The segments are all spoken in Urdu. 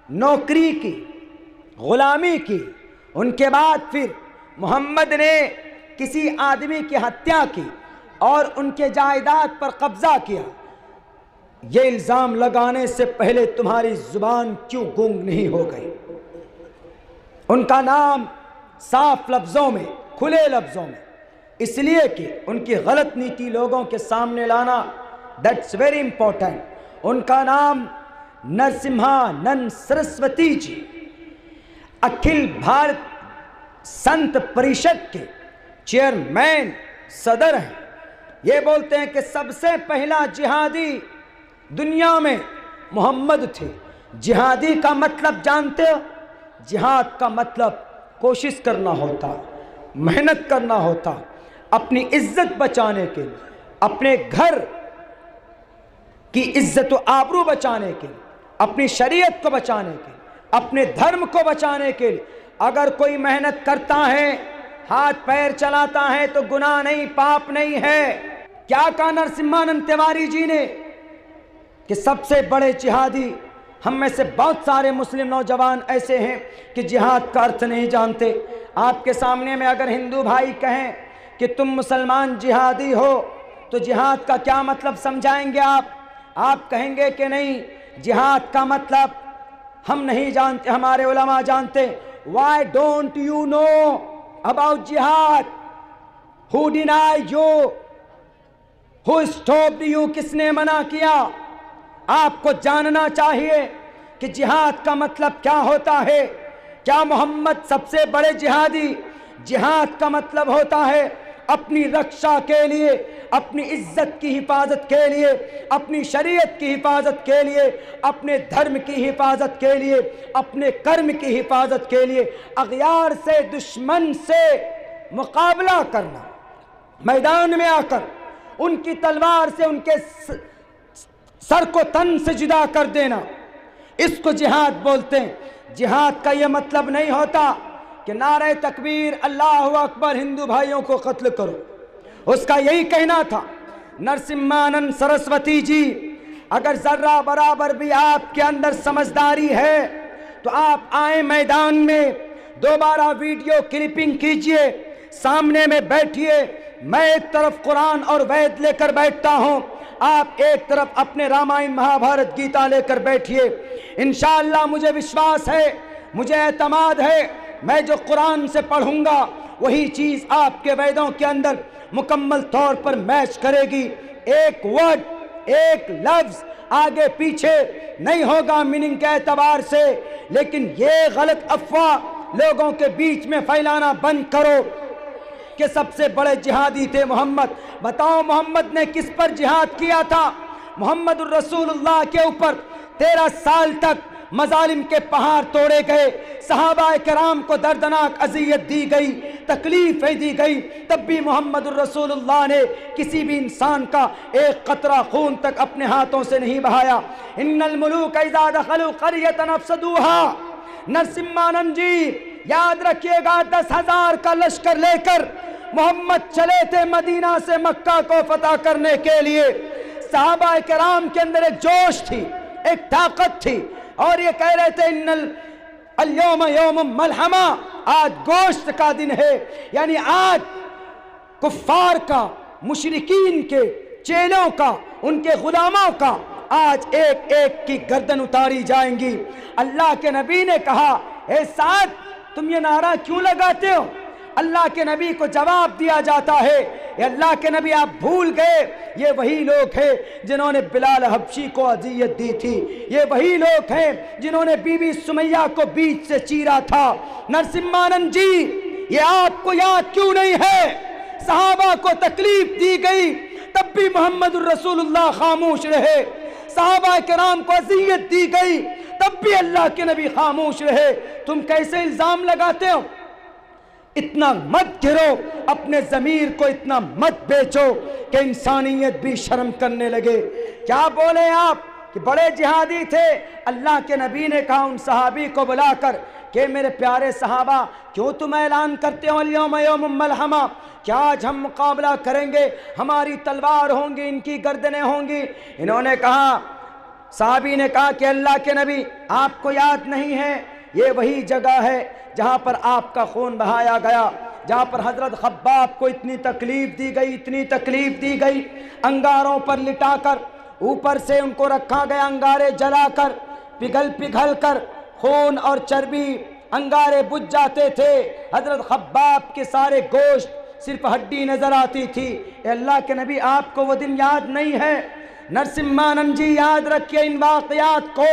نوکری کی، غلامی کی، ان کے بعد پھر محمد نے کسی آدمی کی ہتیا کی اور ان کے جائیداد پر قبضہ کیا، یہ الزام لگانے سے پہلے تمہاری زبان کیوں گونگ نہیں ہو گئی؟ ان کا نام صاف لفظوں میں، کھلے لفظوں میں، اس لیے کہ ان کی غلط نیتی لوگوں کے سامنے لانا، دیٹس ویری امپورٹنٹ۔ ان کا نام نرسمہانند سرسوتی جی اکھل بھارت سنت پریشد کے چیئرمین صدر ہیں۔ یہ بولتے ہیں کہ سب سے پہلا جہادی دنیا میں محمد تھے۔ جہادی کا مطلب جانتے ہو؟ جہاد کا مطلب کوشش کرنا ہوتا، محنت کرنا ہوتا، اپنی عزت بچانے کے لیے، اپنے گھر کی عزت و آبرو بچانے کے لیے، اپنی شریعت کو بچانے کے لیے، اپنے دھرم کو بچانے کے لیے۔ اگر کوئی محنت کرتا ہے، ہاتھ پیر چلاتا ہے تو گناہ نہیں، پاپ نہیں ہے۔ کیا کہا نرسمہانند تیواری جی نے کہ سب سے بڑے جہادی، ہم میں سے بہت سارے مسلم نوجوان ایسے ہیں کہ جہاد کا ارتھ نہیں جانتے۔ آپ کے سامنے میں اگر ہندو بھائی کہیں کہ تم مسلمان جہادی ہو تو جہاد کا کیا مطلب سمجھائیں گے آپ کہیں گے کہ نہیں، جہاد کا مطلب ہم نہیں جانتے، ہمارے علماء جانتے۔ Why don't you know about jihad? Who denied you? Who stopped you? کس نے منع کیا؟ آپ کو جاننا چاہیے کہ جہاد کا مطلب کیا ہوتا ہے۔ کیا محمد سب سے بڑے جہادی؟ جہاد کا مطلب ہوتا ہے اپنی رکشا کے لیے، اپنی عزت کی حفاظت کے لیے، اپنی شریعت کی حفاظت کے لیے، اپنے دھرم کی حفاظت کے لیے، اپنے کرم کی حفاظت کے لیے اغیار سے، دشمن سے مقابلہ کرنا، میدان میں آ کر ان کی تلوار سے ان کے سر کو تن سے جدا کر دینا، اس کو جہاد بولتے ہیں۔ جہاد کا یہ مطلب نہیں ہوتا کہ نعرہ تکبیر اللہ اکبر ہندو بھائیوں کو قتل کرو۔ اس کا یہی کہنا تھا۔ نرسمہانند سرسوتی جی، اگر ذرہ برابر بھی آپ کے اندر سمجھداری ہے تو آپ آئیں میدان میں، دوبارہ ویڈیو کلپنگ کیجئے، سامنے میں بیٹھیے، میں ایک طرف قرآن اور وید لے کر بیٹھتا ہوں، آپ ایک طرف اپنے رامائن مہابھارت گیتا لے کر بیٹھیے۔ انشاءاللہ مجھے وشواس ہے، مجھے اعتماد ہے، میں جو قرآن سے پڑھوں گا وہی چیز آپ کے ویدوں کے اندر مکمل طور پر میچ کرے گی۔ ایک ورڈ، ایک لفظ آگے پیچھے نہیں ہوگا میننگ کے اعتبار سے، لیکن یہ غلط افواہ لوگوں کے بیچ میں پھیلانا بند کرو کہ سب سے بڑے جہادی تھے محمد۔ بتاؤ محمد نے کس پر جہاد کیا تھا؟ محمد الرسول اللہ کے اوپر 13 سال تک مظالم کے پہاڑ توڑے گئے، صحابہ کرام کو دردناک اذیت دی گئی، تکلیفیں دی گئی، تب بھی محمد الرسول اللہ نے کسی بھی انسان کا ایک قطرہ خون تک اپنے ہاتھوں سے نہیں بہایا۔ ان الملوک اذا دخلوا قریۃ افسدوها۔ نرسمہانند جی یاد رکھیے گا، 10,000 کا لشکر لے کر محمد چلے تھے مدینہ سے مکہ کو فتح کرنے کے لیے۔ صحابہ کرام کے اندر ایک جوش تھی، ایک طاقت تھی، اور یہ کہہ رہے تھے ان اليوم یوم ملحمہ، آج گوشت کا دن ہے، یعنی آج کفار کا، مشرکین کے، چیلوں کا، ان کے غلاموں کا آج ایک ایک کی گردن اتاری جائیں گی۔ اللہ کے نبی نے کہا، اے سعد تم یہ نعرہ کیوں لگاتے ہو؟ اللہ کے نبی کو جواب دیا جاتا ہے، اے اللہ کے نبی آپ بھول گئے، یہ وہی لوگ ہیں جنہوں نے بلال حبشی کو اذیت دی تھی، یہ وہی لوگ ہیں جنہوں نے بی بی سمیہ کو بیچ سے چیرا تھا۔ نرسمہانند جی یہ آپ کو یاد کیوں نہیں ہے؟ صحابہ کو تکلیف دی گئی تب بھی محمد الرسول اللہ خاموش رہے، صحابہ کرام کو اذیت دی گئی تب بھی اللہ کے نبی خاموش رہے۔ تم کیسے الزام لگاتے ہو؟ اتنا مت گرو، اپنے ضمیر کو اتنا مت بیچو کہ انسانیت بھی شرم کرنے لگے۔ کیا بولے آپ کہ بڑے جہادی تھے؟ اللہ کے نبی نے کہا ان صحابی کو بلا کر کہ میرے پیارے صحابہ کیوں تم اعلان کرتے ہو اليوم یوم ملحمہ؟ کیا آج ہم مقابلہ کریں گے؟ ہماری تلوار ہوں گی، ان کی گردنیں ہوں گی۔ انہوں نے کہا صحابی نے کہا کہ اللہ کے نبی آپ کو یاد نہیں ہے یہ وہی جگہ ہے جہاں پر آپ کا خون بہایا گیا، جہاں پر حضرت خباب کو اتنی تکلیف دی گئی، اتنی تکلیف دی گئی، انگاروں پر لٹا کر اوپر سے ان کو رکھا گیا، انگارے جلا کر پگھل پگھل کر خون اور چربی انگارے بجھ جاتے تھے، حضرت خباب کے سارے گوشت صرف ہڈی نظر آتی تھی۔ اے اللہ کے نبی آپ کو وہ دن یاد نہیں ہے؟ نرسمہانند جی یاد رکھیے ان واقعات کو،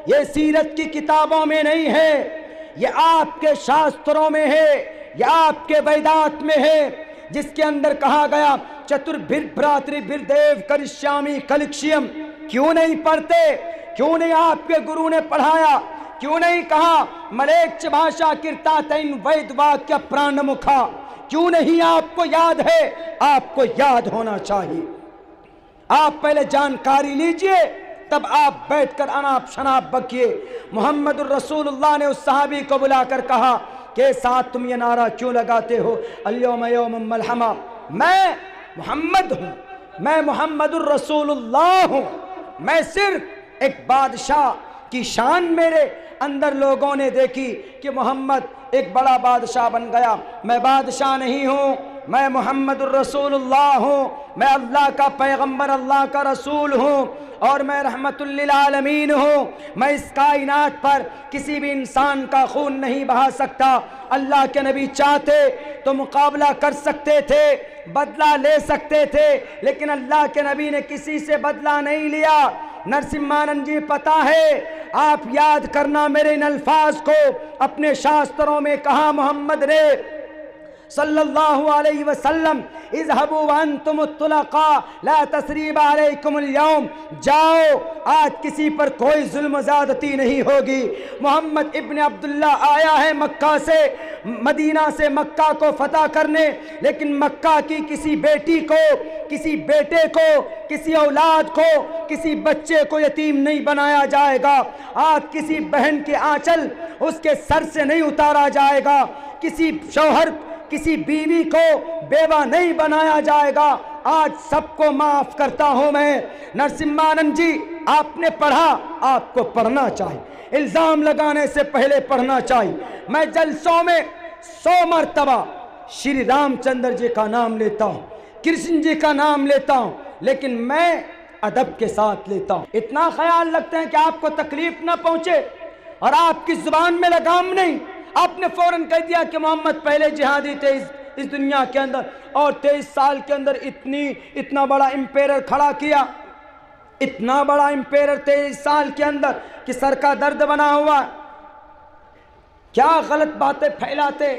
یہ سیرت کی کتابوں میں نہیں ہے، یہ آپ کے شاستروں میں ہے، یہ آپ کے ویدات میں ہے، جس کے اندر کہا گیا چتربھر بھراتری بھردیو کرشیامی کلکشیم۔ کیوں نہیں پڑھتے؟ کیوں نہیں آپ کے گرو نے پڑھایا؟ کیوں نہیں کہا ملیچ بھاشا کرتا تین وید واکیہ پران مکھا؟ کیوں نہیں آپ کو یاد ہے؟ آپ کو یاد ہونا چاہیے۔ آپ پہلے جانکاری لیجئے تب آپ بیٹھ کر اناپ شناپ بکیے۔ محمد الرسول اللہ نے اس صحابی کو بلا کر کہا کہ ساتھ تم یہ نعرہ کیوں لگاتے ہو الیوم یوم ملحمہ؟ میں محمد ہوں، میں محمد الرسول اللہ ہوں، میں صرف ایک بادشاہ کی شان میرے اندر لوگوں نے دیکھی کہ محمد ایک بڑا بادشاہ بن گیا، میں بادشاہ نہیں ہوں، میں محمد الرسول اللہ ہوں، میں اللہ کا پیغمبر، اللہ کا رسول ہوں، اور میں رحمت للعالمین ہوں۔ میں اس کائنات پر کسی بھی انسان کا خون نہیں بہا سکتا۔ اللہ کے نبی چاہتے تو مقابلہ کر سکتے تھے، بدلہ لے سکتے تھے، لیکن اللہ کے نبی نے کسی سے بدلہ نہیں لیا۔ نرسمہانند جی پتہ ہے، آپ یاد کرنا میرے ان الفاظ کو، اپنے شاستروں میں کہا محمد نے صلی اللہ علیہ وسلم اذهبوا وانتم الطلقاء لا تثریب علیکم اليوم، جاؤ آج کسی پر کوئی ظلم زیادتی نہیں ہوگی۔ محمد ابن عبداللہ آیا ہے مکہ سے، مدینہ سے مکہ کو فتح کرنے، لیکن مکہ کی کسی بیٹی کو، کسی بیٹے کو، کسی اولاد کو، کسی بچے کو یتیم نہیں بنایا جائے گا۔ آج کسی بہن کے آنچل اس کے سر سے نہیں اتارا جائے گا، کسی شوہر کسی بیوی کو بیوہ نہیں بنایا جائے گا۔ آج سب کو معاف کرتا ہوں میں۔ نرسمہانند جی آپ نے پڑھا، آپ کو پڑھنا چاہیے، الزام لگانے سے پہلے پڑھنا چاہیے۔ میں جلسوں میں 100 مرتبہ شری رام چندر جی کا نام لیتا ہوں، کرشن جی کا نام لیتا ہوں، لیکن میں ادب کے ساتھ لیتا ہوں۔ اتنا خیال رکھتے ہیں کہ آپ کو تکلیف نہ پہنچے اور آپ کی زبان میں لگام نہیں۔ آپ نے فوراً کہہ دیا کہ محمد پہلے جہادی تھے اس دنیا کے اندر، اور 23 سال کے اندر اتنا بڑا امپیرر کھڑا کیا، اتنا بڑا امپیرر 23 سال کے اندر کہ سر کا درد بنا ہوا۔ کیا غلط باتیں پھیلاتے۔